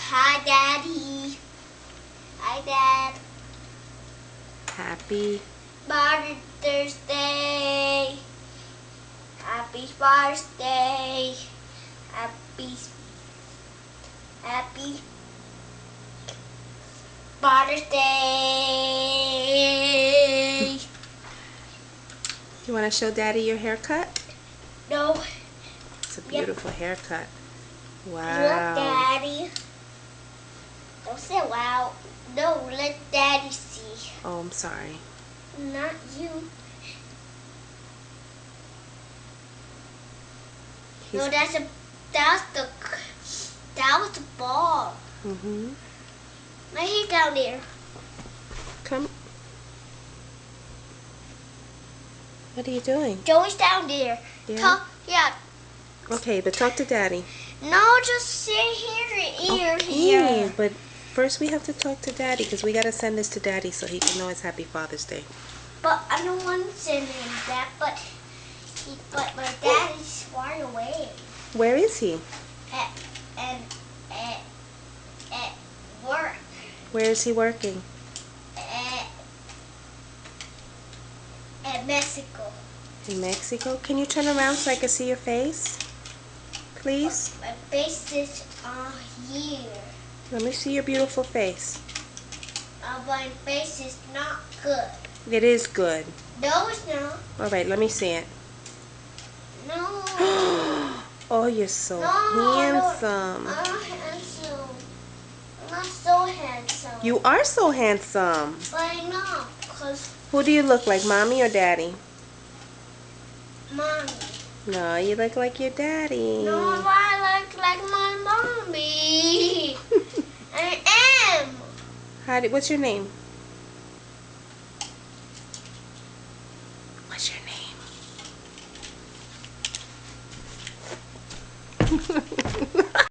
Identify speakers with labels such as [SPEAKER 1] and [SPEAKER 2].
[SPEAKER 1] Hi, Daddy. Hi, Dad.
[SPEAKER 2] Happy.
[SPEAKER 1] Father's Day. Happy Father's Day. Happy Father's Day.
[SPEAKER 2] You want to show Daddy your haircut?
[SPEAKER 1] No.
[SPEAKER 2] It's a beautiful haircut.
[SPEAKER 1] Look,
[SPEAKER 2] Wow.
[SPEAKER 1] Daddy. Don't say wow. No, let Daddy see.
[SPEAKER 2] Oh, I'm sorry.
[SPEAKER 1] Not you. No, that was the ball. Lay it down there.
[SPEAKER 2] Come. What are you doing?
[SPEAKER 1] Joey's down there.
[SPEAKER 2] Yeah?
[SPEAKER 1] Yeah.
[SPEAKER 2] Okay, but talk to Daddy.
[SPEAKER 1] No, just sit here.
[SPEAKER 2] Okay, but first we have to talk to Daddy because we got to send this to Daddy so he can know it's Happy Father's Day.
[SPEAKER 1] But I don't want to send him that, but my daddy's far away.
[SPEAKER 2] Where is he?
[SPEAKER 1] At work.
[SPEAKER 2] Where is he working?
[SPEAKER 1] At Mexico.
[SPEAKER 2] In Mexico? Can you turn around so I can see your face? Please?
[SPEAKER 1] My face is here.
[SPEAKER 2] Let me see your beautiful face.
[SPEAKER 1] My face is not good.
[SPEAKER 2] It is good.
[SPEAKER 1] No, it's not.
[SPEAKER 2] Alright, let me see it.
[SPEAKER 1] No.
[SPEAKER 2] Oh, you're so
[SPEAKER 1] I'm
[SPEAKER 2] handsome.
[SPEAKER 1] not handsome. I'm not so handsome.
[SPEAKER 2] You are so handsome.
[SPEAKER 1] But I'm not, because
[SPEAKER 2] Who do you look like, Mommy or Daddy?
[SPEAKER 1] Mommy.
[SPEAKER 2] No, you look like your daddy.
[SPEAKER 1] No, I look like my mommy. I am.
[SPEAKER 2] What's your name? What's your name?